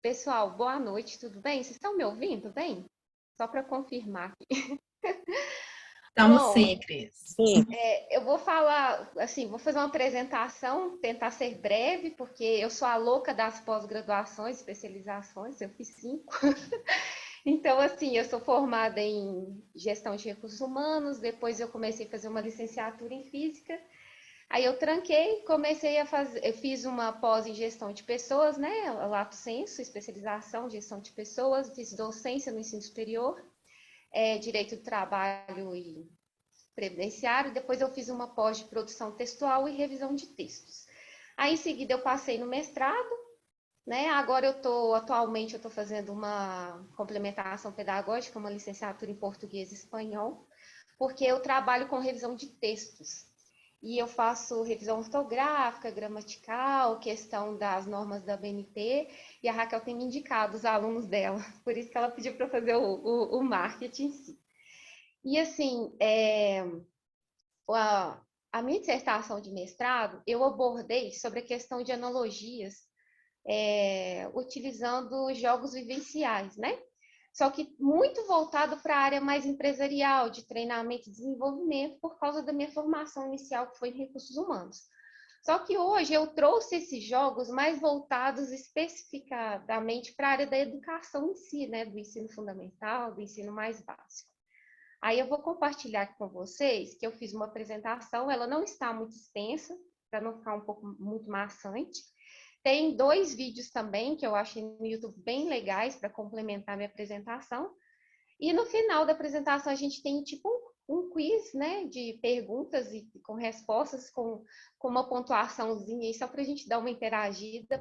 Pessoal, boa noite, tudo bem? Vocês estão me ouvindo bem? Só para confirmar aqui. Estamos Bom, sim, Cris. eu vou falar, assim, vou fazer uma apresentação, tentar ser breve, porque eu sou a louca das pós-graduações, especializações, eu fiz 5. Então, assim, eu sou formada em gestão de recursos humanos, depois eu comecei a fazer uma licenciatura em física. Aí eu tranquei, comecei a fazer, eu fiz uma pós em gestão de pessoas, né? Lato sensu, especialização em gestão de pessoas, fiz docência no ensino superior, direito do trabalho e previdenciário. Depois eu fiz uma pós de produção textual e revisão de textos. Aí em seguida eu passei no mestrado, né? Agora atualmente eu estou fazendo uma complementação pedagógica, uma licenciatura em português e espanhol, porque eu trabalho com revisão de textos. E eu faço revisão ortográfica, gramatical, questão das normas da BNT, e a Raquel tem me indicado os alunos dela, por isso que ela pediu para fazer o marketing em si. E assim, a, a minha dissertação de mestrado, eu abordei sobre a questão de analogias, utilizando jogos vivenciais, né? Só que muito voltado para a área mais empresarial, de treinamento e desenvolvimento, por causa da minha formação inicial, que foi em recursos humanos. Só que hoje eu trouxe esses jogos mais voltados especificadamente para a área da educação em si, né? Do ensino fundamental, do ensino mais básico. Aí eu vou compartilhar aqui com vocês que eu fiz uma apresentação, ela não está muito extensa, para não ficar um pouco muito maçante. Tem 2 vídeos também que eu achei no YouTube bem legais para complementar minha apresentação. E no final da apresentação a gente tem tipo um quiz, né, de perguntas e com respostas com uma pontuaçãozinha aí, só para a gente dar uma interagida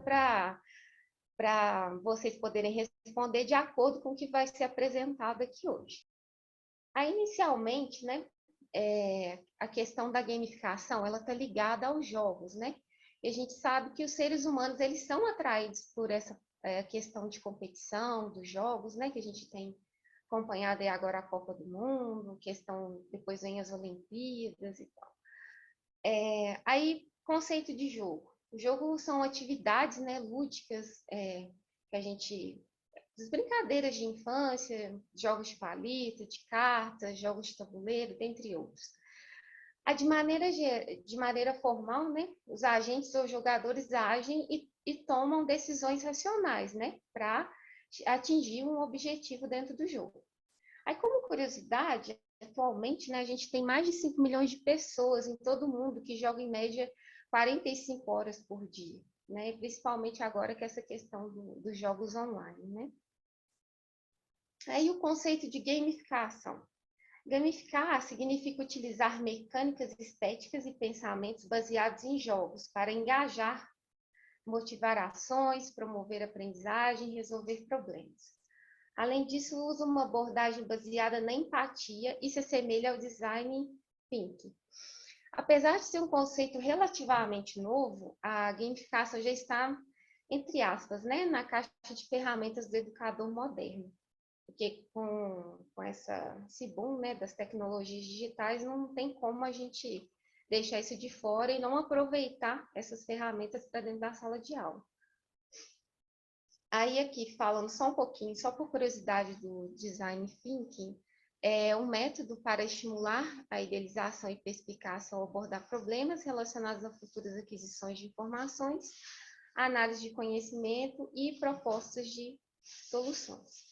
para vocês poderem responder de acordo com o que vai ser apresentado aqui hoje. Aí, inicialmente, né, a questão da gamificação, ela está ligada aos jogos, né? E a gente sabe que os seres humanos, eles são atraídos por essa questão de competição, dos jogos, né? Que a gente tem acompanhado aí agora a Copa do Mundo, questão, depois vem as Olimpíadas e tal. Aí, conceito de jogo. O jogo são atividades, né, lúdicas, que a gente as brincadeiras de infância, jogos de palito, de cartas, jogos de tabuleiro, dentre outros. De maneira formal, né, os agentes ou jogadores agem e tomam decisões racionais, né, para atingir um objetivo dentro do jogo. Aí, como curiosidade, atualmente, né, a gente tem mais de 5 milhões de pessoas em todo o mundo que jogam em média 45 horas por dia, né, principalmente agora que essa questão dos jogos online, né. Aí o conceito de gamificação. Gamificar significa utilizar mecânicas estéticas e pensamentos baseados em jogos para engajar, motivar ações, promover aprendizagem e resolver problemas. Além disso, usa uma abordagem baseada na empatia e se assemelha ao design thinking. Apesar de ser um conceito relativamente novo, a gamificação já está, entre aspas, né, na caixa de ferramentas do educador moderno. Porque com esse boom, né, das tecnologias digitais, não tem como a gente deixar isso de fora e não aproveitar essas ferramentas para dentro da sala de aula. Aí aqui, falando só um pouquinho, só por curiosidade do Design Thinking, é um método para estimular a idealização e perspicácia ao abordar problemas relacionados a futuras aquisições de informações, análise de conhecimento e propostas de soluções.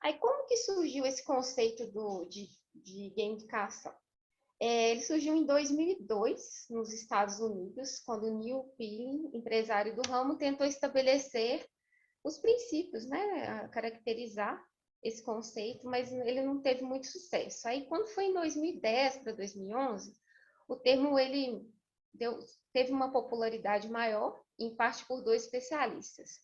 Aí, como que surgiu esse conceito de gamificação? Ele surgiu em 2002, nos Estados Unidos, quando Neil Pilling, empresário do ramo, tentou estabelecer os princípios, né, a caracterizar esse conceito, mas ele não teve muito sucesso. Aí, quando foi em 2010 para 2011, o termo ele teve uma popularidade maior, em parte por 2 especialistas.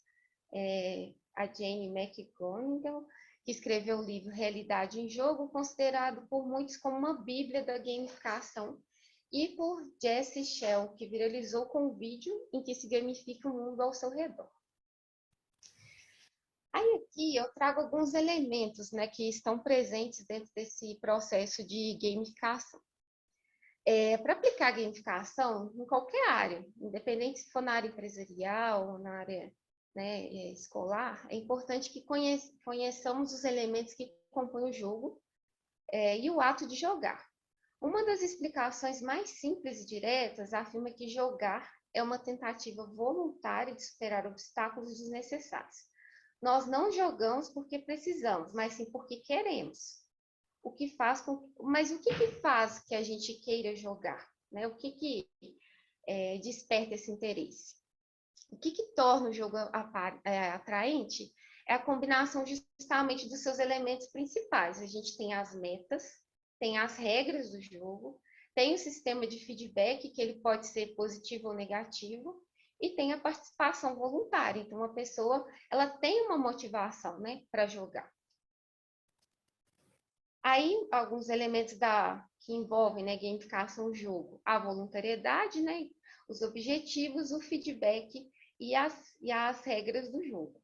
A Jane McGonigal, que escreveu o livro Realidade em Jogo, considerado por muitos como uma bíblia da gamificação, e por Jesse Shell, que viralizou com um vídeo em que se gamifica o mundo ao seu redor. Aí aqui eu trago alguns elementos, né, que estão presentes dentro desse processo de gamificação. Para aplicar gamificação em qualquer área, independente se for na área empresarial ou na área né, escolar, é importante que conheçamos os elementos que compõem o jogo e o ato de jogar. Uma das explicações mais simples e diretas afirma que jogar é uma tentativa voluntária de superar obstáculos desnecessários. Nós não jogamos porque precisamos, mas sim porque queremos. Mas o que faz que a gente queira jogar? Né? O que desperta esse interesse? O que torna o jogo atraente? É a combinação justamente dos seus elementos principais. A gente tem as metas, tem as regras do jogo, tem o sistema de feedback, que ele pode ser positivo ou negativo, e tem a participação voluntária. Então, a pessoa ela tem uma motivação, né, para jogar. Aí, alguns elementos que envolvem, né, gamificação do jogo, a voluntariedade, né, os objetivos, o feedback e as regras do jogo.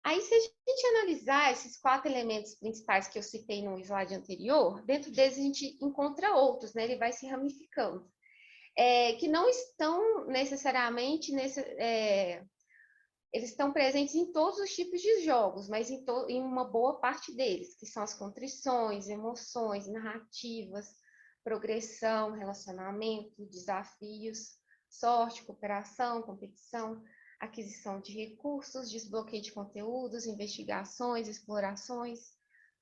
Aí, se a gente analisar esses 4 elementos principais que eu citei no slide anterior, dentro deles a gente encontra outros, né? Ele vai se ramificando, que não estão necessariamente eles estão presentes em todos os tipos de jogos, mas em uma boa parte deles, que são as contrições, emoções, narrativas, progressão, relacionamento, desafios, sorte, cooperação, competição, aquisição de recursos, desbloqueio de conteúdos, investigações, explorações,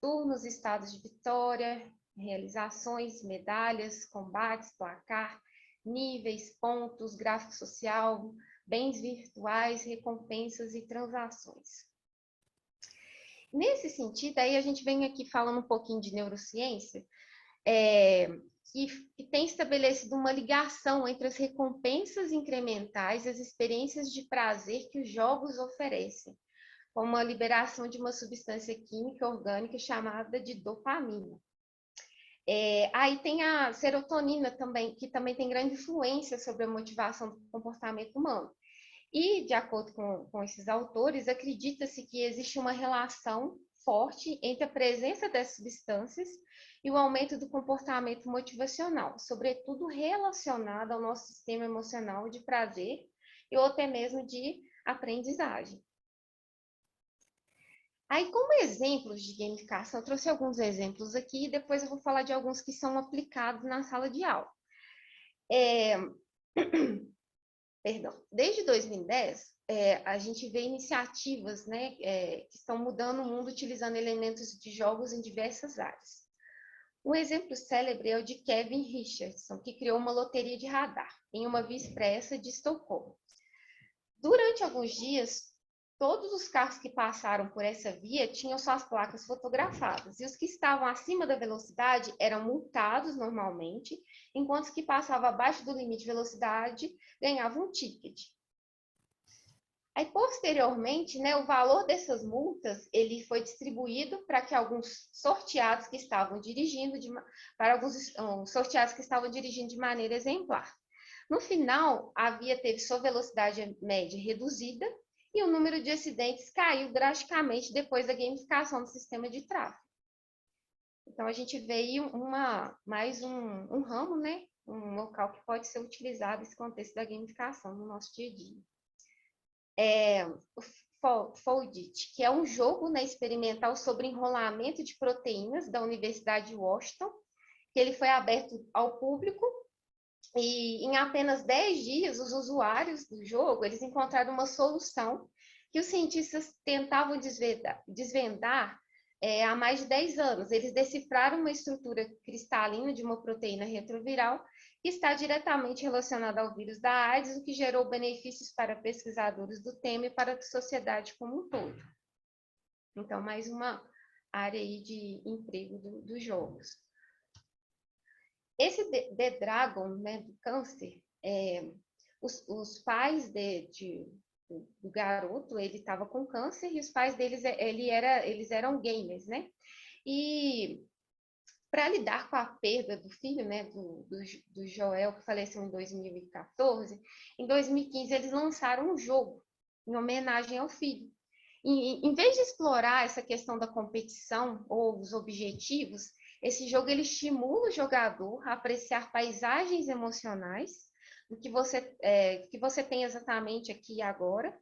turnos, estados de vitória, realizações, medalhas, combates, placar, níveis, pontos, gráfico social, bens virtuais, recompensas e transações. Nesse sentido, aí a gente vem aqui falando um pouquinho de neurociência, que tem estabelecido uma ligação entre as recompensas incrementais e as experiências de prazer que os jogos oferecem, como a liberação de uma substância química orgânica chamada de dopamina. Aí tem a serotonina também, que também tem grande influência sobre a motivação do comportamento humano. E, de acordo com esses autores, acredita-se que existe uma relação forte entre a presença dessas substâncias e o aumento do comportamento motivacional, sobretudo relacionado ao nosso sistema emocional de prazer ou até mesmo de aprendizagem. Aí, como exemplos de gamificação, eu trouxe alguns exemplos aqui e depois eu vou falar de alguns que são aplicados na sala de aula. Perdão, desde 2010, a gente vê iniciativas, né, que estão mudando o mundo utilizando elementos de jogos em diversas áreas. Um exemplo célebre é o de Kevin Richardson, que criou uma loteria de radar em uma via expressa de Estocolmo. Durante alguns dias, todos os carros que passaram por essa via tinham suas placas fotografadas, e os que estavam acima da velocidade eram multados normalmente, enquanto os que passavam abaixo do limite de velocidade ganhavam um ticket. Aí, posteriormente, né, o valor dessas multas ele foi distribuído para que alguns sorteados que estavam dirigindo de maneira exemplar. No final, a via teve sua velocidade média reduzida e o número de acidentes caiu drasticamente depois da gamificação do sistema de tráfego. Então, a gente vê aí mais um ramo, né? Um local que pode ser utilizado nesse contexto da gamificação no nosso dia a dia. O Foldit, que é um jogo, né, experimental sobre enrolamento de proteínas da Universidade de Washington, que ele foi aberto ao público e em apenas 10 dias os usuários do jogo eles encontraram uma solução que os cientistas tentavam desvendar há mais de 10 anos. Eles decifraram uma estrutura cristalina de uma proteína retroviral que está diretamente relacionada ao vírus da AIDS, o que gerou benefícios para pesquisadores do tema e para a sociedade como um todo. Então, mais uma área aí de emprego dos jogos. Esse The Dragon, né, do câncer, os pais do garoto, ele estava com câncer e os pais deles, eles eram gamers, né? E para lidar com a perda do filho, né, do Joel, que faleceu em 2014, em 2015 eles lançaram um jogo em homenagem ao filho. E, em vez de explorar essa questão da competição ou os objetivos, esse jogo ele estimula o jogador a apreciar paisagens emocionais que você tem exatamente aqui e agora.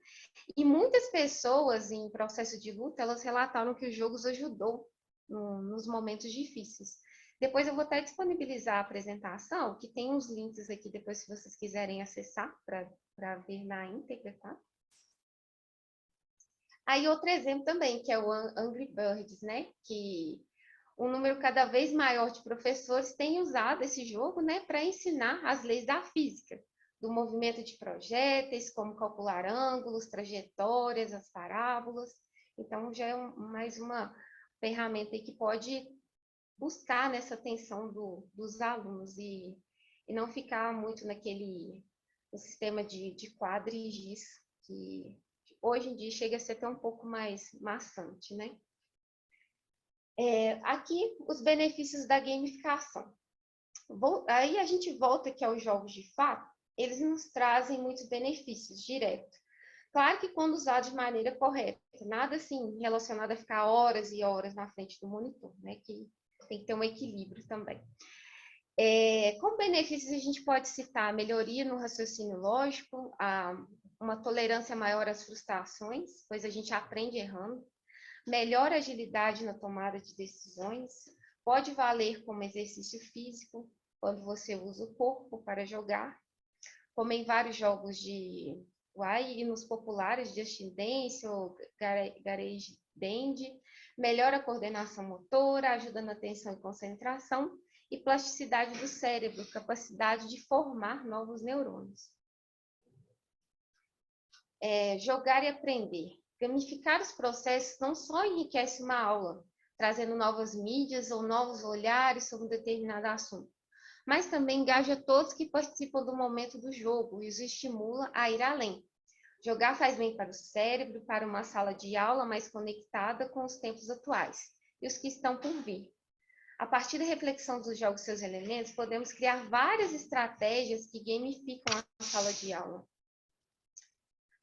E muitas pessoas em processo de luta, elas relataram que o jogo os ajudou nos momentos difíceis. Depois eu vou até disponibilizar a apresentação, que tem uns links aqui depois se vocês quiserem acessar para ver na íntegra, tá? Aí outro exemplo também, que é o Angry Birds, né? Que um número cada vez maior de professores tem usado esse jogo, né, para ensinar as leis da física, do movimento de projéteis, como calcular ângulos, trajetórias, as parábolas. Então, já é mais uma ferramenta aí que pode buscar nessa atenção dos alunos e não ficar muito no sistema de quadro e giz, que hoje em dia chega a ser até um pouco mais maçante, né? Aqui, os benefícios da gamificação. Aí a gente volta aqui aos jogos de fato, eles nos trazem muitos benefícios diretos. Claro que quando usados de maneira correta, nada assim relacionado a ficar horas e horas na frente do monitor, né? Que tem que ter um equilíbrio também. Como benefícios, a gente pode citar a melhoria no raciocínio lógico, uma tolerância maior às frustrações, pois a gente aprende errando, melhor agilidade na tomada de decisões, pode valer como exercício físico, quando você usa o corpo para jogar, como em vários jogos de e nos populares de Just Dance ou Garage Band, melhora a coordenação motora, ajuda na atenção e concentração, e plasticidade do cérebro, capacidade de formar novos neurônios. Jogar e aprender. Gamificar os processos não só enriquece uma aula, trazendo novas mídias ou novos olhares sobre um determinado assunto, mas também engaja todos que participam do momento do jogo e os estimula a ir além. Jogar faz bem para o cérebro, para uma sala de aula mais conectada com os tempos atuais e os que estão por vir. A partir da reflexão dos jogos e seus elementos, podemos criar várias estratégias que gamificam a sala de aula.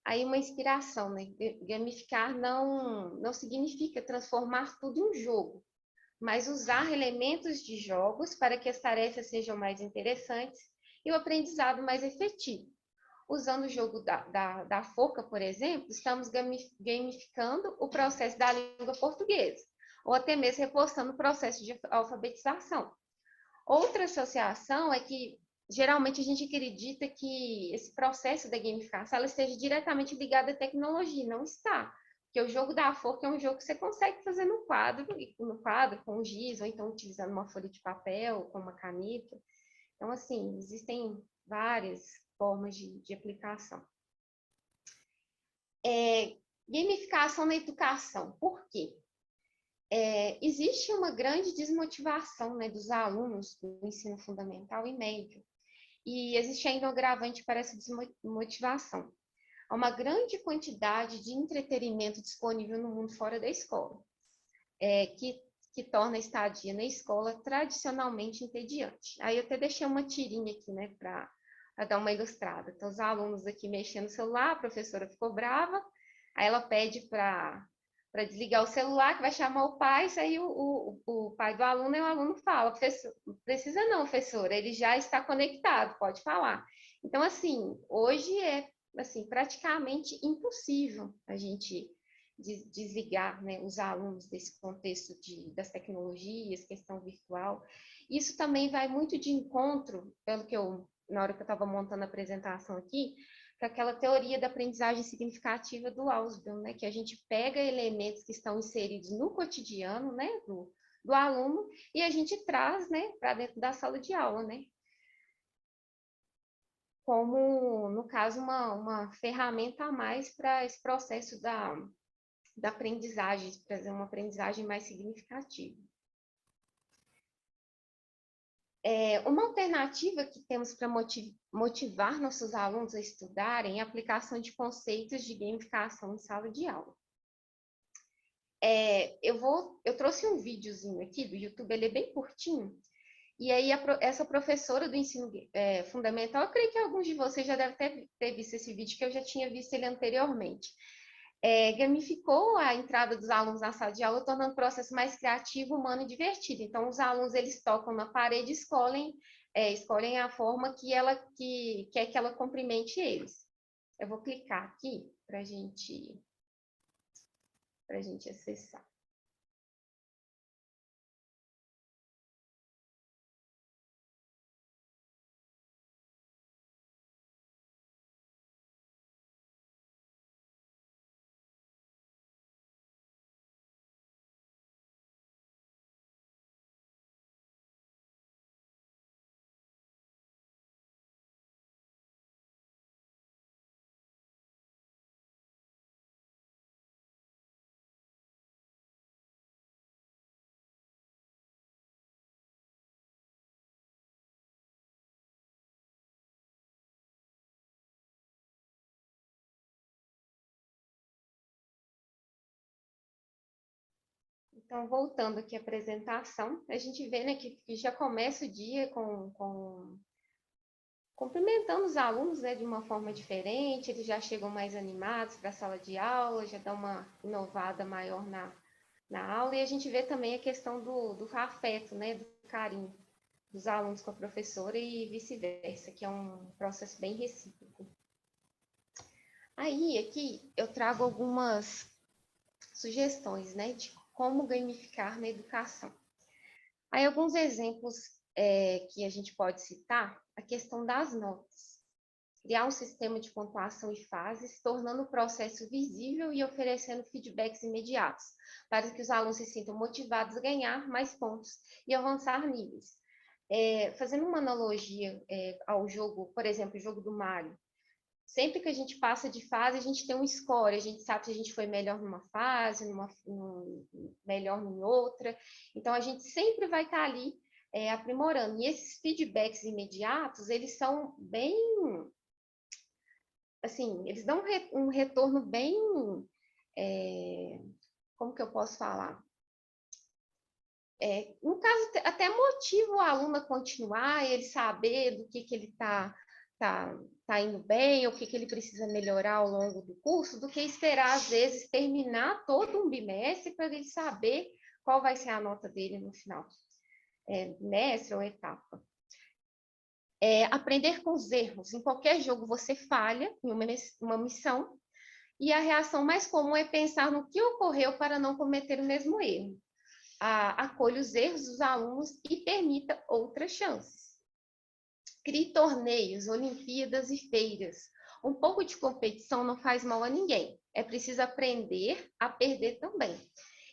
Aí uma inspiração, né? Gamificar não significa transformar tudo em um jogo, mas usar elementos de jogos para que as tarefas sejam mais interessantes e o aprendizado mais efetivo. Usando o jogo da forca, por exemplo, estamos gamificando o processo da língua portuguesa, ou até mesmo reforçando o processo de alfabetização. Outra associação é que, geralmente, a gente acredita que esse processo da gamificação ela esteja diretamente ligado à tecnologia, não está. Porque o jogo da forca é um jogo que você consegue fazer no quadro com giz, ou então utilizando uma folha de papel, com uma caneta. Então, assim, existem várias formas de aplicação. Gamificação na educação. Por quê? Existe uma grande desmotivação, né, dos alunos do ensino fundamental e médio. E existe ainda um agravante para essa desmotivação. Há uma grande quantidade de entretenimento disponível no mundo fora da escola, que torna a estadia na escola tradicionalmente entediante. Aí eu até deixei uma tirinha aqui, né, para dar uma ilustrada. Então, os alunos aqui mexendo no celular, a professora ficou brava, aí ela pede para desligar o celular, que vai chamar o pai, isso aí o pai do aluno, e o aluno fala, professor, não precisa não, professora, ele já está conectado, pode falar. Então, assim, hoje é assim, praticamente impossível a gente desligar, né, os alunos desse contexto das tecnologias, questão virtual. Isso também vai muito de encontro, pelo que na hora que eu estava montando a apresentação aqui, com aquela teoria da aprendizagem significativa do Ausubel, né, que a gente pega elementos que estão inseridos no cotidiano, né, do aluno, e a gente traz, né, para dentro da sala de aula, né, como, no caso, uma ferramenta a mais para esse processo da aprendizagem, trazer uma aprendizagem mais significativa. Uma alternativa que temos para motivar nossos alunos a estudarem é a aplicação de conceitos de gamificação em sala de aula. Eu trouxe um videozinho aqui do YouTube, ele é bem curtinho, e aí essa professora do ensino fundamental, eu creio que alguns de vocês já devem ter visto esse vídeo, que eu já tinha visto ele anteriormente. Gamificou a entrada dos alunos na sala de aula, tornando o processo mais criativo, humano e divertido. Então, os alunos, eles tocam na parede e escolhem escolhem a forma que ela quer que ela cumprimente eles. Eu vou clicar aqui para a gente acessar. Então, voltando aqui à apresentação, a gente vê, né, que já começa o dia cumprimentando os alunos, né, de uma forma diferente, eles já chegam mais animados para a sala de aula, já dá uma inovada maior na aula, e a gente vê também a questão do afeto, né, do carinho dos alunos com a professora e vice-versa, que é um processo bem recíproco. Aí, aqui, eu trago algumas sugestões, né, de como gamificar na educação. Aí, alguns exemplos que a gente pode citar, a questão das notas. Criar um sistema de pontuação e fases, tornando o processo visível e oferecendo feedbacks imediatos, para que os alunos se sintam motivados a ganhar mais pontos e avançar níveis. Fazendo uma analogia ao jogo, por exemplo, o jogo do Mario, sempre que a gente passa de fase, a gente tem um score, a gente sabe se a gente foi melhor numa fase, melhor em outra. Então, a gente sempre vai estar ali aprimorando. E esses feedbacks imediatos, eles são bem... Assim, eles dão um retorno bem... como que eu posso falar? No caso, até motiva o aluno a continuar, ele saber do que ele está indo bem, o que ele precisa melhorar ao longo do curso, do que esperar, às vezes, terminar todo um bimestre para ele saber qual vai ser a nota dele no final, bimestre ou etapa. Aprender com os erros. Em qualquer jogo você falha em uma missão, e a reação mais comum é pensar no que ocorreu para não cometer o mesmo erro. Acolha os erros dos alunos e permita outras chances. Crie torneios, Olimpíadas e feiras. Um pouco de competição não faz mal a ninguém. É preciso aprender a perder também.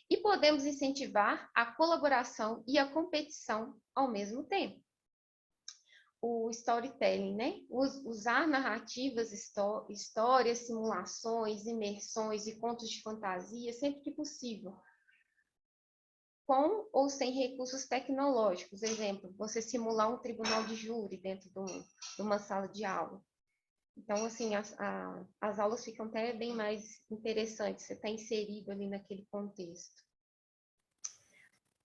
E podemos incentivar a colaboração e a competição ao mesmo tempo. O storytelling, né? Usar narrativas, histórias, simulações, imersões e contos de fantasia sempre que possível, com ou sem recursos tecnológicos. Exemplo, você simular um tribunal de júri dentro de uma sala de aula. Então, assim, as aulas ficam até bem mais interessantes, você está inserido ali naquele contexto.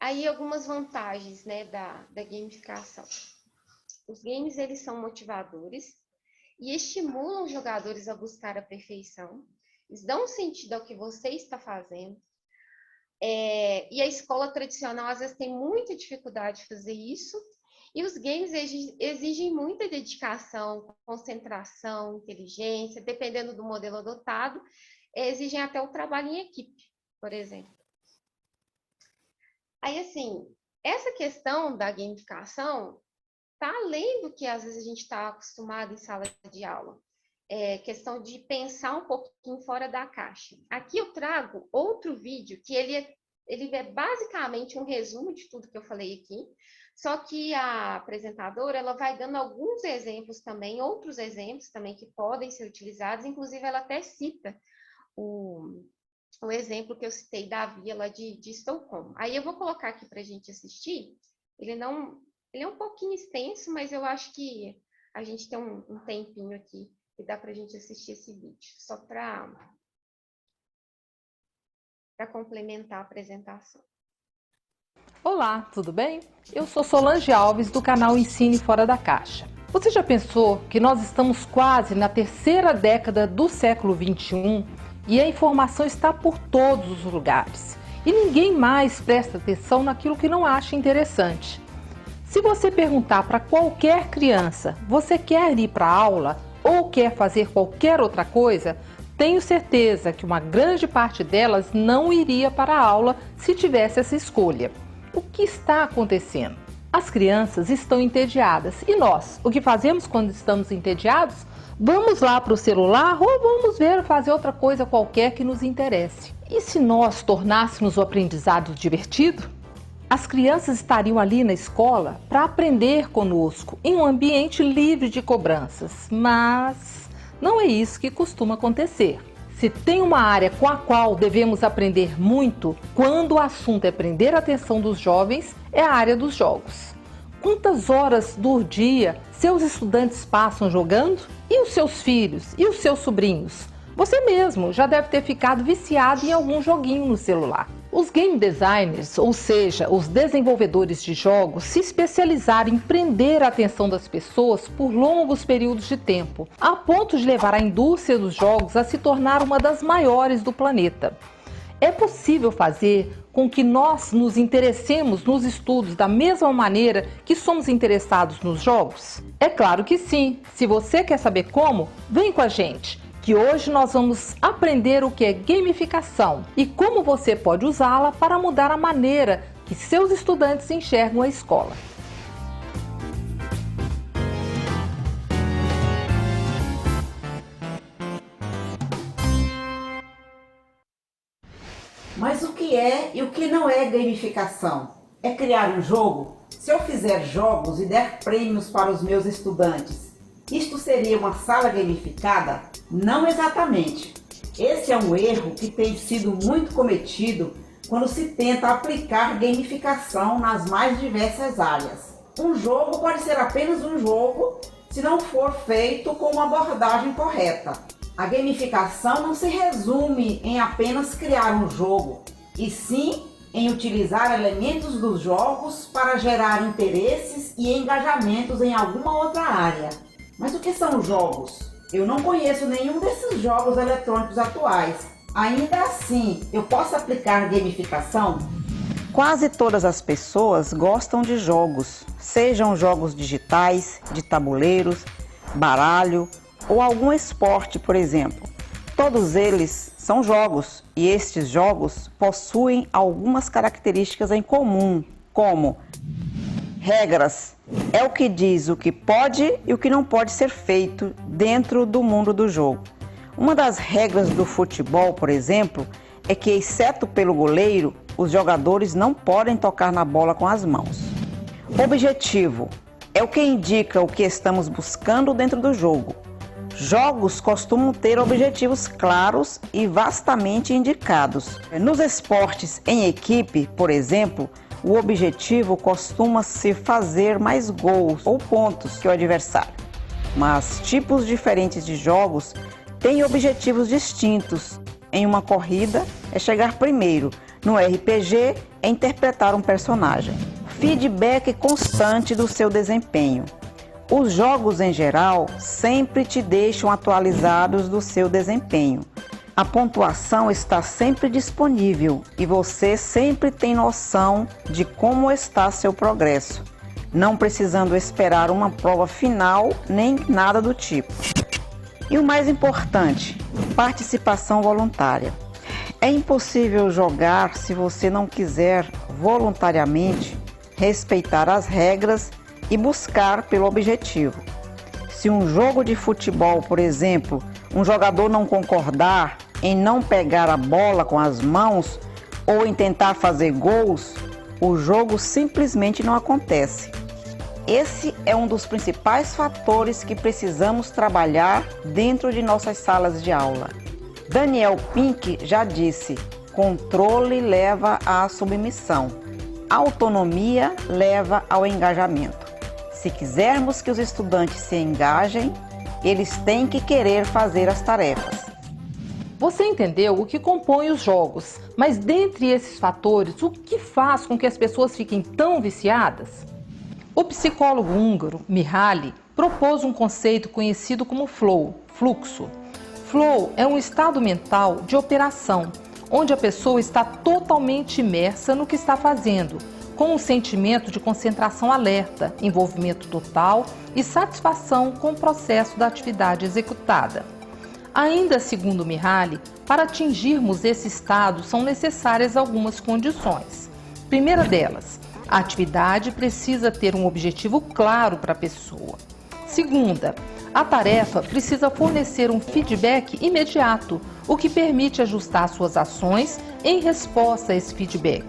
Aí, algumas vantagens, né, da gamificação. Os games, eles são motivadores e estimulam os jogadores a buscar a perfeição. Eles dão sentido ao que você está fazendo. E a escola tradicional, às vezes, tem muita dificuldade de fazer isso. E os games exigem muita dedicação, concentração, inteligência, dependendo do modelo adotado, exigem até o trabalho em equipe, por exemplo. Aí, assim, essa questão da gamificação está além do que, às vezes, a gente está acostumado em sala de aula. Questão de pensar um pouquinho fora da caixa. Aqui eu trago outro vídeo que ele é basicamente um resumo de tudo que eu falei aqui, só que a apresentadora ela vai dando alguns exemplos também, outros exemplos também que podem ser utilizados, inclusive ela até cita o exemplo que eu citei da via lá de Estocolmo. Aí eu vou colocar aqui para a gente assistir, ele é um pouquinho extenso, mas eu acho que a gente tem um tempinho aqui que dá para a gente assistir esse vídeo, só para complementar a apresentação. Olá, tudo bem? Eu sou Solange Alves, do canal Ensine Fora da Caixa. Você já pensou que nós estamos quase na terceira década do século XXI e a informação está por todos os lugares e ninguém mais presta atenção naquilo que não acha interessante? Se você perguntar para qualquer criança, você quer ir para a aula ou quer fazer qualquer outra coisa, tenho certeza que uma grande parte delas não iria para a aula se tivesse essa escolha. O que está acontecendo? As crianças estão entediadas. E nós, o que fazemos quando estamos entediados? Vamos lá para o celular ou vamos fazer outra coisa qualquer que nos interesse. E se nós tornássemos o aprendizado divertido? As crianças estariam ali na escola para aprender conosco, em um ambiente livre de cobranças. Mas não é isso que costuma acontecer. Se tem uma área com a qual devemos aprender muito, quando o assunto é prender a atenção dos jovens, é a área dos jogos. Quantas horas do dia seus estudantes passam jogando? E os seus filhos? E os seus sobrinhos? Você mesmo já deve ter ficado viciado em algum joguinho no celular. Os game designers, ou seja, os desenvolvedores de jogos, se especializaram em prender a atenção das pessoas por longos períodos de tempo, a ponto de levar a indústria dos jogos a se tornar uma das maiores do planeta. É possível fazer com que nós nos interessemos nos estudos da mesma maneira que somos interessados nos jogos? É claro que sim. Se você quer saber como, vem com a gente, que hoje nós vamos aprender o que é gamificação e como você pode usá-la para mudar a maneira que seus estudantes enxergam a escola. Mas o que é e o que não é gamificação? É criar um jogo? Se eu fizer jogos e der prêmios para os meus estudantes, isto seria uma sala gamificada? Não exatamente. Esse é um erro que tem sido muito cometido quando se tenta aplicar gamificação nas mais diversas áreas. Um jogo pode ser apenas um jogo se não for feito com uma abordagem correta. A gamificação não se resume em apenas criar um jogo, e sim em utilizar elementos dos jogos para gerar interesses e engajamentos em alguma outra área. Mas o que são jogos? Eu não conheço nenhum desses jogos eletrônicos atuais. Ainda assim, eu posso aplicar gamificação? Quase todas as pessoas gostam de jogos, sejam jogos digitais, de tabuleiros, baralho ou algum esporte, por exemplo. Todos eles são jogos e estes jogos possuem algumas características em comum, como regras. É o que diz o que pode e o que não pode ser feito dentro do mundo do jogo. Uma das regras do futebol, por exemplo, é que, exceto pelo goleiro, os jogadores não podem tocar na bola com as mãos. Objetivo é o que indica o que estamos buscando dentro do jogo. Jogos costumam ter objetivos claros e vastamente indicados. Nos esportes em equipe, por exemplo, o objetivo costuma ser fazer mais gols ou pontos que o adversário. Mas tipos diferentes de jogos têm objetivos distintos. Em uma corrida é chegar primeiro, no RPG é interpretar um personagem. Feedback constante do seu desempenho. Os jogos em geral sempre te deixam atualizados do seu desempenho. A pontuação está sempre disponível e você sempre tem noção de como está seu progresso, não precisando esperar uma prova final nem nada do tipo. E o mais importante, participação voluntária. É impossível jogar se você não quiser voluntariamente respeitar as regras e buscar pelo objetivo. Se um jogo de futebol, por exemplo, um jogador não concordar em não pegar a bola com as mãos ou em tentar fazer gols, o jogo simplesmente não acontece. Esse é um dos principais fatores que precisamos trabalhar dentro de nossas salas de aula. Daniel Pink já disse: controle leva à submissão, autonomia leva ao engajamento. Se quisermos que os estudantes se engajem, eles têm que querer fazer as tarefas. Você entendeu o que compõe os jogos, mas dentre esses fatores, o que faz com que as pessoas fiquem tão viciadas? O psicólogo húngaro Mihaly propôs um conceito conhecido como flow, fluxo. Flow é um estado mental de operação, onde a pessoa está totalmente imersa no que está fazendo, com um sentimento de concentração alerta, envolvimento total e satisfação com o processo da atividade executada. Ainda segundo Mihaly, para atingirmos esse estado são necessárias algumas condições. Primeira delas, a atividade precisa ter um objetivo claro para a pessoa. Segunda, a tarefa precisa fornecer um feedback imediato, o que permite ajustar suas ações em resposta a esse feedback.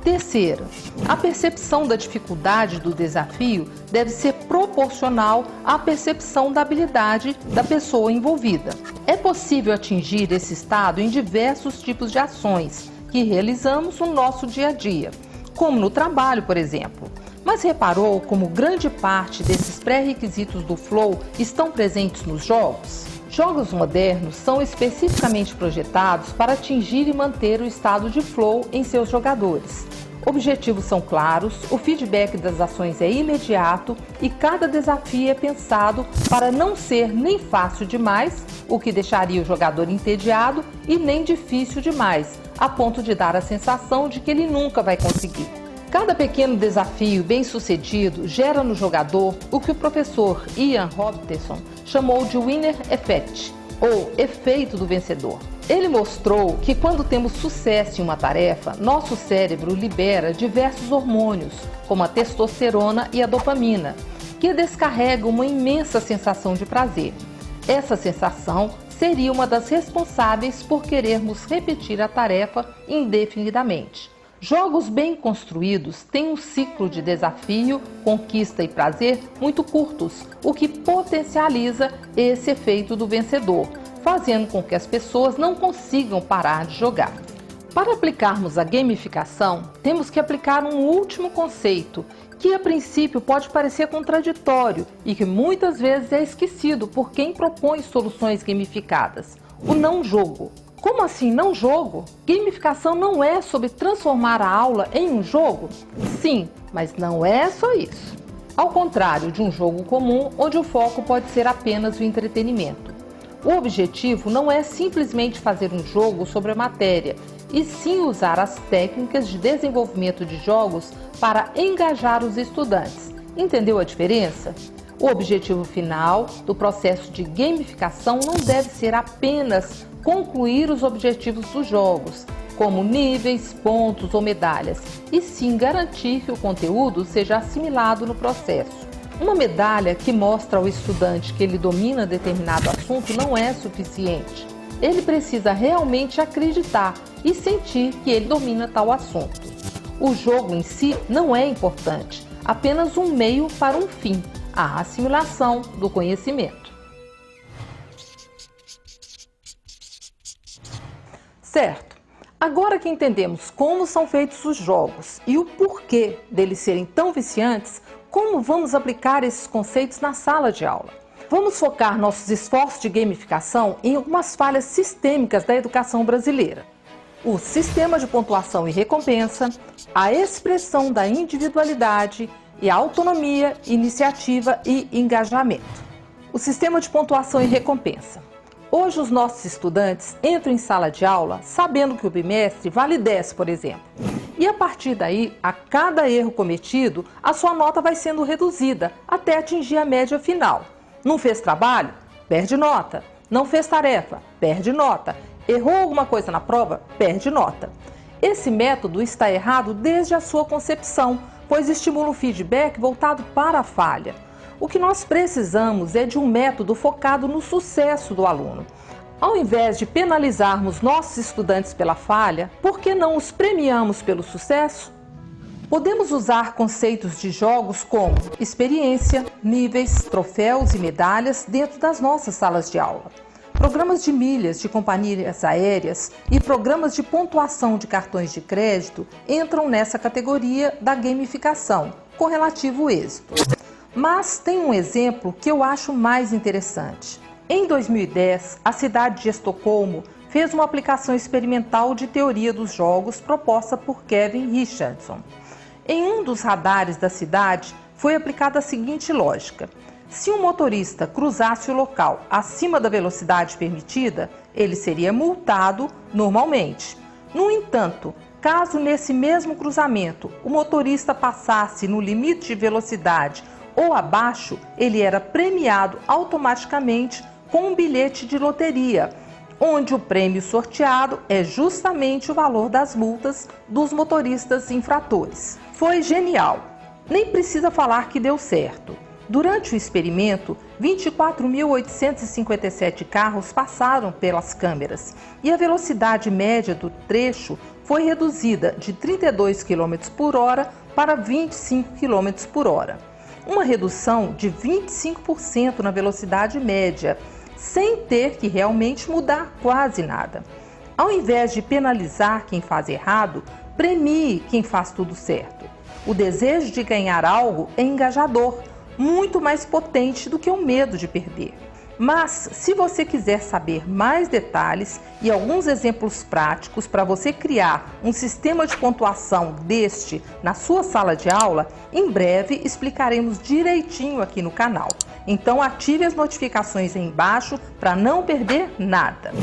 Terceira, a percepção da dificuldade do desafio deve ser proporcional à percepção da habilidade da pessoa envolvida. É possível atingir esse estado em diversos tipos de ações que realizamos no nosso dia a dia, como no trabalho, por exemplo. Mas reparou como grande parte desses pré-requisitos do Flow estão presentes nos jogos? Jogos modernos são especificamente projetados para atingir e manter o estado de Flow em seus jogadores. Objetivos são claros, o feedback das ações é imediato e cada desafio é pensado para não ser nem fácil demais, o que deixaria o jogador entediado, e nem difícil demais, a ponto de dar a sensação de que ele nunca vai conseguir. Cada pequeno desafio bem-sucedido gera no jogador o que o professor Ian Robertson chamou de Winner Effect, ou efeito do vencedor. Ele mostrou que quando temos sucesso em uma tarefa, nosso cérebro libera diversos hormônios, como a testosterona e a dopamina, que descarregam uma imensa sensação de prazer. Essa sensação seria uma das responsáveis por querermos repetir a tarefa indefinidamente. Jogos bem construídos têm um ciclo de desafio, conquista e prazer muito curtos, o que potencializa esse efeito do vencedor, fazendo com que as pessoas não consigam parar de jogar. Para aplicarmos a gamificação, temos que aplicar um último conceito, que a princípio pode parecer contraditório e que muitas vezes é esquecido por quem propõe soluções gamificadas: o não jogo. Como assim não jogo? Gamificação não é sobre transformar a aula em um jogo? Sim, mas não é só isso. Ao contrário de um jogo comum, onde o foco pode ser apenas o entretenimento. O objetivo não é simplesmente fazer um jogo sobre a matéria, e sim usar as técnicas de desenvolvimento de jogos para engajar os estudantes. Entendeu a diferença? O objetivo final do processo de gamificação não deve ser apenas concluir os objetivos dos jogos, como níveis, pontos ou medalhas, e sim garantir que o conteúdo seja assimilado no processo. Uma medalha que mostra ao estudante que ele domina determinado assunto não é suficiente. Ele precisa realmente acreditar e sentir que ele domina tal assunto. O jogo em si não é importante, apenas um meio para um fim, a assimilação do conhecimento. Certo, agora que entendemos como são feitos os jogos e o porquê deles serem tão viciantes, como vamos aplicar esses conceitos na sala de aula? Vamos focar nossos esforços de gamificação em algumas falhas sistêmicas da educação brasileira: o sistema de pontuação e recompensa, a expressão da individualidade e a autonomia, iniciativa e engajamento. O sistema de pontuação e recompensa. Hoje os nossos estudantes entram em sala de aula sabendo que o bimestre vale 10, por exemplo. E a partir daí, a cada erro cometido, a sua nota vai sendo reduzida até atingir a média final. Não fez trabalho? Perde nota. Não fez tarefa? Perde nota. Errou alguma coisa na prova? Perde nota. Esse método está errado desde a sua concepção, pois estimula o feedback voltado para a falha. O que nós precisamos é de um método focado no sucesso do aluno. Ao invés de penalizarmos nossos estudantes pela falha, por que não os premiamos pelo sucesso? Podemos usar conceitos de jogos como experiência, níveis, troféus e medalhas dentro das nossas salas de aula. Programas de milhas de companhias aéreas e programas de pontuação de cartões de crédito entram nessa categoria da gamificação, com relativo êxito. Mas tem um exemplo que eu acho mais interessante. Em 2010, a cidade de Estocolmo fez uma aplicação experimental de teoria dos jogos proposta por Kevin Richardson. Em um dos radares da cidade foi aplicada a seguinte lógica: se um motorista cruzasse o local acima da velocidade permitida, ele seria multado normalmente. No entanto, caso nesse mesmo cruzamento o motorista passasse no limite de velocidade ou abaixo, ele era premiado automaticamente com um bilhete de loteria, onde o prêmio sorteado é justamente o valor das multas dos motoristas infratores. Foi genial! Nem precisa falar que deu certo. Durante o experimento, 24.857 carros passaram pelas câmeras e a velocidade média do trecho foi reduzida de 32 km por hora para 25 km por hora. Uma redução de 25% na velocidade média, sem ter que realmente mudar quase nada. Ao invés de penalizar quem faz errado, premie quem faz tudo certo. O desejo de ganhar algo é engajador, muito mais potente do que o medo de perder. Mas, se você quiser saber mais detalhes e alguns exemplos práticos para você criar um sistema de pontuação deste na sua sala de aula, em breve explicaremos direitinho aqui no canal. Então ative as notificações aí embaixo para não perder nada.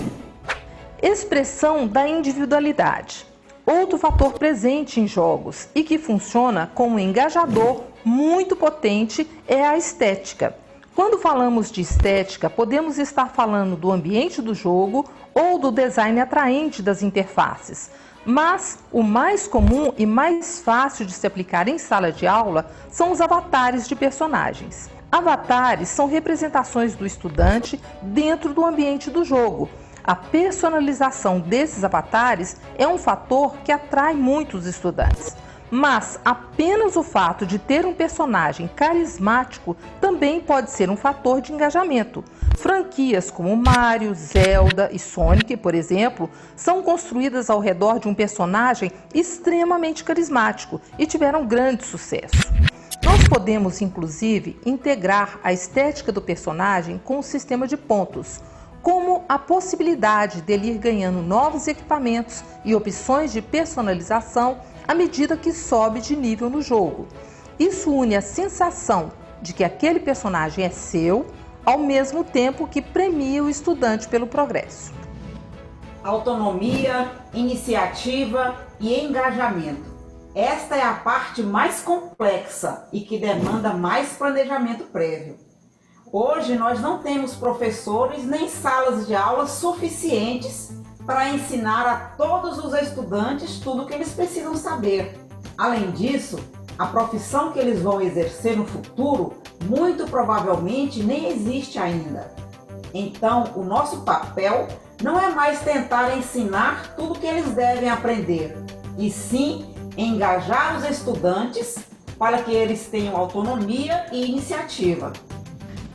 Expressão da individualidade. Outro fator presente em jogos e que funciona como engajador muito potente é a estética. Quando falamos de estética, podemos estar falando do ambiente do jogo ou do design atraente das interfaces. Mas o mais comum e mais fácil de se aplicar em sala de aula são os avatares de personagens. Avatares são representações do estudante dentro do ambiente do jogo. A personalização desses avatares é um fator que atrai muitos estudantes. Mas apenas o fato de ter um personagem carismático também pode ser um fator de engajamento. Franquias como Mario, Zelda e Sonic, por exemplo, são construídas ao redor de um personagem extremamente carismático e tiveram grande sucesso. Nós podemos, inclusive, integrar a estética do personagem com o sistema de pontos, como a possibilidade dele ir ganhando novos equipamentos e opções de personalização à medida que sobe de nível no jogo. Isso une a sensação de que aquele personagem é seu, ao mesmo tempo que premia o estudante pelo progresso. Autonomia, iniciativa e engajamento. Esta é a parte mais complexa e que demanda mais planejamento prévio. Hoje nós não temos professores nem salas de aula suficientes para ensinar a todos os estudantes tudo o que eles precisam saber. Além disso, a profissão que eles vão exercer no futuro muito provavelmente nem existe ainda. Então, o nosso papel não é mais tentar ensinar tudo o que eles devem aprender, e sim engajar os estudantes para que eles tenham autonomia e iniciativa.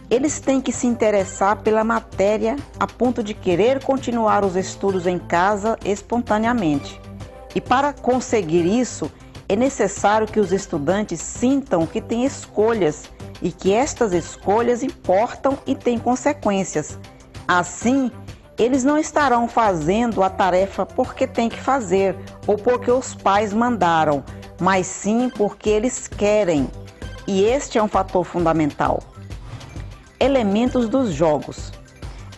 Eles têm que se interessar pela matéria a ponto de querer continuar os estudos em casa espontaneamente. E para conseguir isso, é necessário que os estudantes sintam que têm escolhas e que estas escolhas importam e têm consequências. Assim, eles não estarão fazendo a tarefa porque têm que fazer ou porque os pais mandaram, mas sim porque eles querem. E este é um fator fundamental. Elementos dos jogos.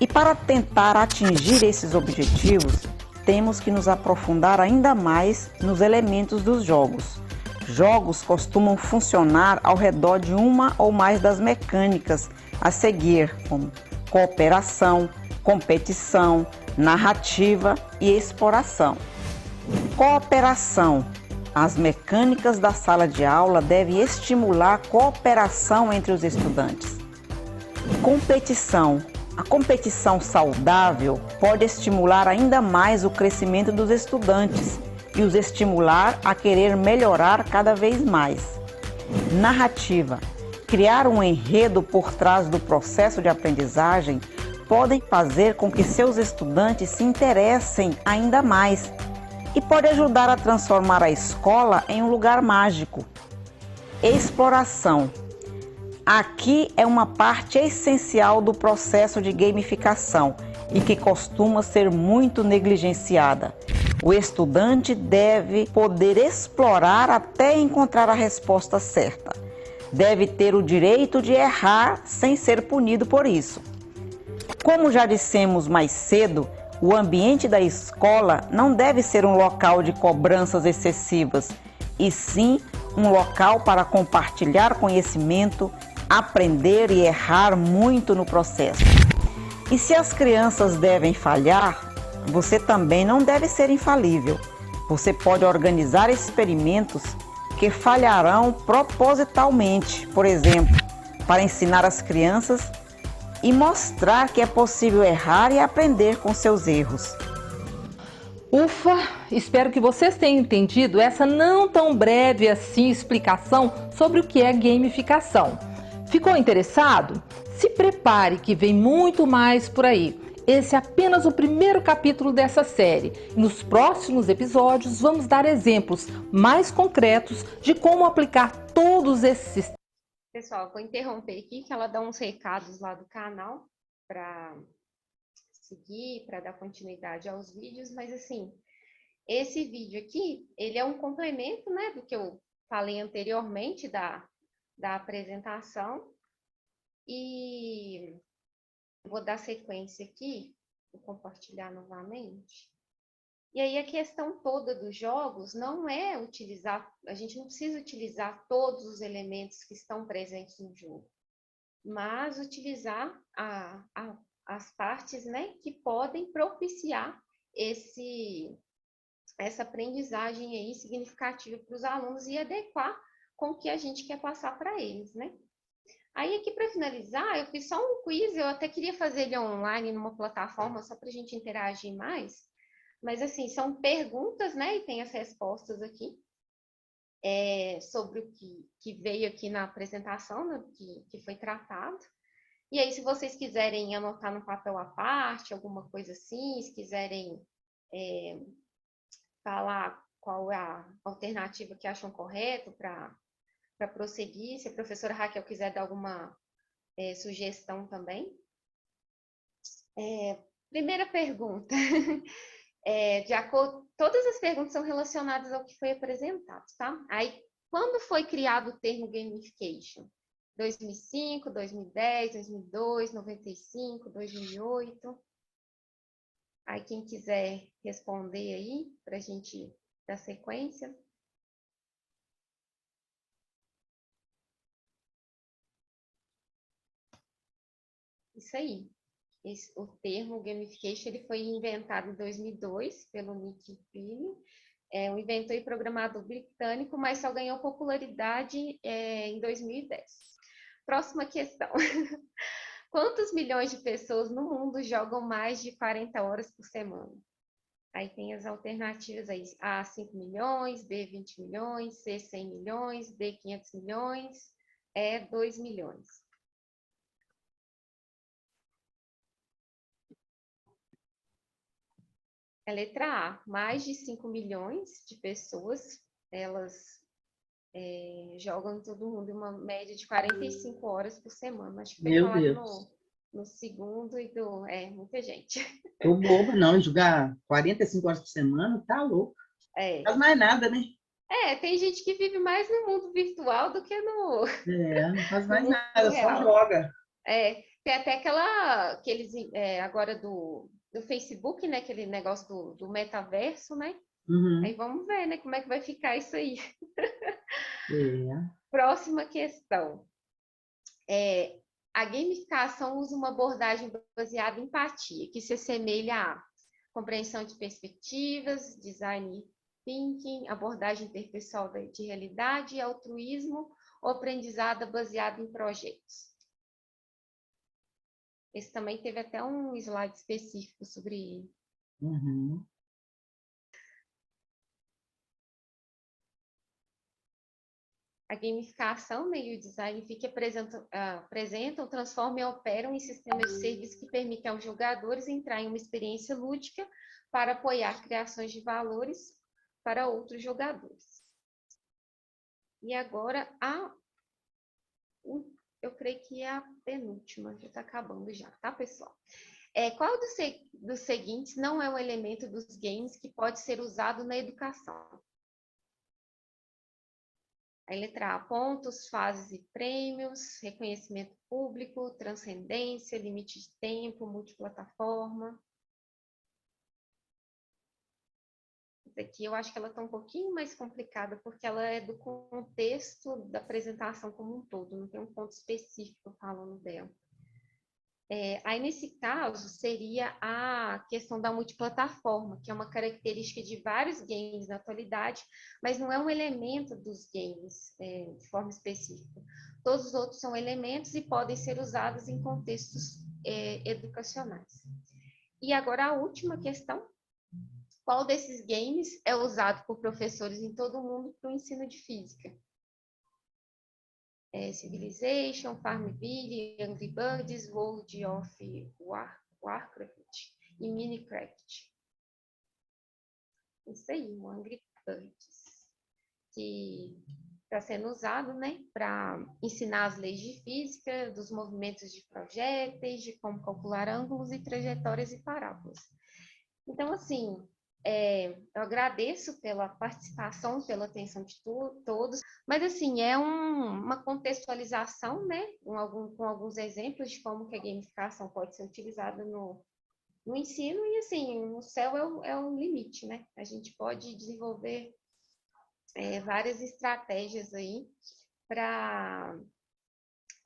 E para tentar atingir esses objetivos, temos que nos aprofundar ainda mais nos elementos dos jogos. Jogos costumam funcionar ao redor de uma ou mais das mecânicas a seguir, como cooperação, competição, narrativa e exploração. Cooperação. As mecânicas da sala de aula devem estimular a cooperação entre os estudantes. Competição. A competição saudável pode estimular ainda mais o crescimento dos estudantes e os estimular a querer melhorar cada vez mais. Narrativa. Criar um enredo por trás do processo de aprendizagem podem fazer com que seus estudantes se interessem ainda mais e pode ajudar a transformar a escola em um lugar mágico. Exploração. Aqui é uma parte essencial do processo de gamificação e que costuma ser muito negligenciada. O estudante deve poder explorar até encontrar a resposta certa. Deve ter o direito de errar sem ser punido por isso. Como já dissemos mais cedo, O ambiente da escola não deve ser um local de cobranças excessivas, e sim um local para compartilhar conhecimento, aprender e errar muito no processo. E se as crianças devem falhar, você também não deve ser infalível. Você pode organizar experimentos que falharão propositalmente, por exemplo, para ensinar as crianças e mostrar que é possível errar e aprender com seus erros. Ufa, espero que vocês tenham entendido essa não tão breve assim explicação sobre o que é gamificação. Ficou interessado? Se prepare que vem muito mais por aí. Esse é apenas o primeiro capítulo dessa série. Nos próximos episódios vamos dar exemplos mais concretos de como aplicar todos esses sistemas. Pessoal, vou interromper aqui que ela dá uns recados lá do canal para seguir, para dar continuidade aos vídeos, mas assim, esse vídeo aqui, ele é um complemento, né, do que eu falei anteriormente da apresentação, e vou dar sequência aqui, vou compartilhar novamente. E aí a questão toda dos jogos não é utilizar, a gente não precisa utilizar todos os elementos que estão presentes no jogo, mas utilizar as partes, né, que podem propiciar essa aprendizagem aí significativa para os alunos e adequar com o que a gente quer passar para eles, né? Aí aqui para finalizar, eu fiz só um quiz, eu até queria fazer ele online numa plataforma só para a gente interagir mais, mas assim, são perguntas, né, e tem as respostas aqui sobre o que veio aqui na apresentação, né, que foi tratado. E aí, se vocês quiserem anotar no papel à parte, alguma coisa assim, se quiserem falar qual é a alternativa que acham correto para prosseguir, se a professora Raquel quiser dar alguma sugestão também. Primeira pergunta. Todas as perguntas são relacionadas ao que foi apresentado, tá? Aí, quando foi criado o termo gamification? 2005, 2010, 2002, 95, 2008. Aí, quem quiser responder aí, para a gente dar sequência. Isso aí. O termo gamification ele foi inventado em 2002 pelo Nick Pini, um inventor e programador britânico, mas só ganhou popularidade em 2010. Próxima questão. Quantos milhões de pessoas no mundo jogam mais de 40 horas por semana? Aí tem as alternativas aí. A, 5 milhões, B, 20 milhões, C, 100 milhões, D, 500 milhões, E, 2 milhões. A letra A, mais de 5 milhões de pessoas, elas jogam em todo mundo uma média de 45 horas por semana. Acho que foi falado no segundo e muita gente. Tô boba, não, jogar 45 horas por semana, tá louco. Não faz mais nada, né? Tem gente que vive mais no mundo virtual do que no... não faz mais nada, só joga. Tem até aqueles, agora do Facebook, né? Aquele negócio do metaverso, né? Uhum. Aí vamos ver, né? Como é que vai ficar isso aí. Próxima questão. A gamificação usa uma abordagem baseada em empatia, que se assemelha à compreensão de perspectivas, design thinking, abordagem interpessoal de realidade, altruísmo ou aprendizado baseado em projetos. Esse também teve até um slide específico sobre ele. Uhum. A gamificação, né, e o design thinking apresentam, transformam e operam em sistemas de serviço que permitem aos jogadores entrar em uma experiência lúdica para apoiar criações de valores para outros jogadores. E agora, eu creio que é a penúltima, já está acabando já, tá, pessoal? Qual dos seguintes não é um elemento dos games que pode ser usado na educação? A letra A, pontos, fases e prêmios, reconhecimento público, transcendência, limite de tempo, multiplataforma. pergunta aqui, eu acho que ela está um pouquinho mais complicada, porque ela é do contexto da apresentação como um todo, não tem um ponto específico falando dela. Aí, nesse caso, seria a questão da multiplataforma, que é uma característica de vários games na atualidade, mas não é um elemento dos games de forma específica. Todos os outros são elementos e podem ser usados em contextos educacionais. E agora a última questão: qual desses games é usado por professores em todo o mundo para o ensino de física? Civilization, Farmville, Angry Birds, World of Warcraft e Minecraft. Isso aí, o Angry Birds, que está sendo usado, né, para ensinar as leis de física, dos movimentos de projéteis, de como calcular ângulos e trajetórias e parábolas. Então, assim, eu agradeço pela participação, pela atenção de todos, mas, assim, é uma contextualização, né, com alguns exemplos de como que a gamificação pode ser utilizada no ensino, e, assim, o céu é o limite, né? A gente pode desenvolver várias estratégias aí para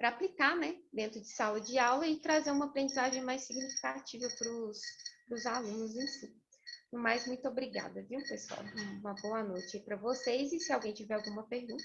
aplicar, né, dentro de sala de aula e trazer uma aprendizagem mais significativa para os alunos em si. No mais, muito obrigada, viu, pessoal? Uma boa noite para vocês, e se alguém tiver alguma pergunta,